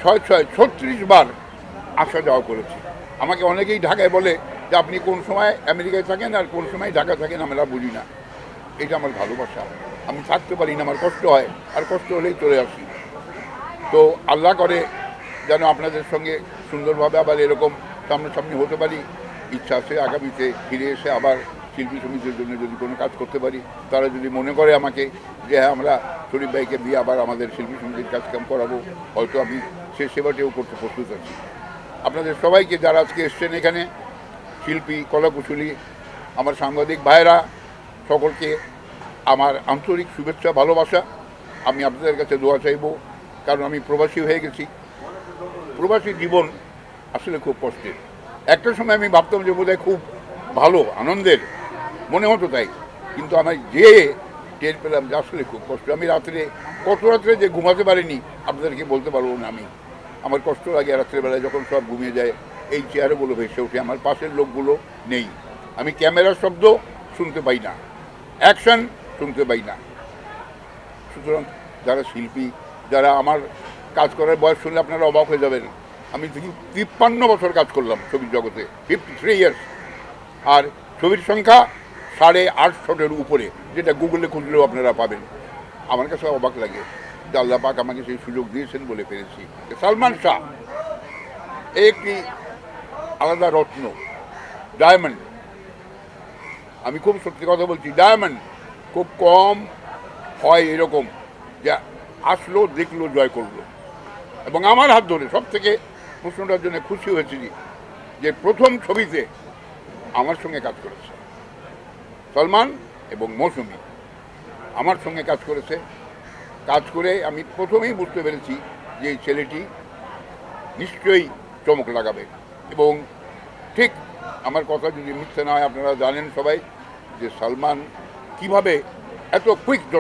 ছয় 36 বার আসা যাওয়া করেছি। আমাকে অনেকেই ঢাকায় বলে যে আপনি কোন সময় আমেরিকায় থাকেন আর কোন সময় ঢাকা থাকেন, আমরা বুঝি না। এটা আমার ভালোবাসা। আমি থাকতে পারি না, আমার কষ্ট হয়, আর কষ্ট হলেই চলে আসি। তো আল্লাহ করে যেন আপনাদের সঙ্গে সুন্দরভাবে আবার এরকম সামনাসামনি হতে পারি। ইচ্ছা আছে আগামীতে ফিরে এসে আবার শিল্পী সমিতির জন্য যদি কোনো কাজ করতে পারি, তারা যদি মনে করে আমাকে যে হ্যাঁ আমরা শরীফ ভাইকে দিয়ে আবার আমাদের শিল্পী সমিতির কাজকাম করাবো, হয়তো আমি সে সেবাটিও করতে প্রস্তুত আছি। আপনাদের সবাইকে যারা আজকে এসছেন এখানে, শিল্পী, কলাকুশলী, আমার সাংবাদিক ভাইয়েরা, সকলকে আমার আন্তরিক শুভেচ্ছা, ভালোবাসা। আমি আপনাদের কাছে দোয়া চাইব, কারণ আমি প্রবাসী হয়ে গেছি। প্রবাসী জীবন আসলে খুব কষ্টের। একটা সময় আমি ভাবতাম যে বোধহয় খুব ভালো, আনন্দের, মনে হতো তাই। কিন্তু আমি যে টের পেলাম যে আসলে খুব কষ্ট। আমি রাত্রে কত রাত্রে যে ঘুমাতে পারিনি আপনাদেরকে বলতে পারবো না। আমার কষ্ট লাগে রাত্রেবেলায় যখন সব ঘুমিয়ে যায়, এই চেয়ারগুলো ভেসে ওঠে, আমার পাশের লোকগুলো নেই, আমি ক্যামেরার শব্দ শুনতে পাই না, অ্যাকশন শুনতে পাই না। সুতরাং যারা শিল্পী, যারা আমার কাজ করার বয়স শুনলে আপনারা অবাক হয়ে যাবেন। আমি 53 বছর কাজ করলাম ছবির জগতে, 53 ইয়ার্স। আর ছবির সংখ্যা 850-এর উপরে, যেটা গুগলে খুঁজলেও আপনারা পাবেন। আমার কাছে অবাক লাগে যে আল্লাহ পাক আমাকে সেই সুযোগ দিয়েছেন বলে পেরেছি। সালমান শাহ একটি আলাদা রত্ন, ডায়মন্ড। আমি খুব সত্যি কথা বলছি, ডায়মন্ড খুব কম হয় এরকম, যে আসলো, দেখলো, জয় করলো। এবং আমার হাত ধরে সব থেকে প্রশ্নটার জন্য খুশি হয়েছি যে প্রথম ছবিতে আমার সঙ্গে কাজ করেছে সলমান এবং মৌসুমী, আমার সঙ্গে কাজ করেছে। কাজ করে আমি প্রথমেই বুঝতে পেরেছি যে এই ছেলেটি নিশ্চয়ই চমক লাগাবে। এবং ঠিক আমার কথা যদি মিথ্যে না হয়, আপনারা জানেন সবাই যে সালমান কিভাবে এত কুইক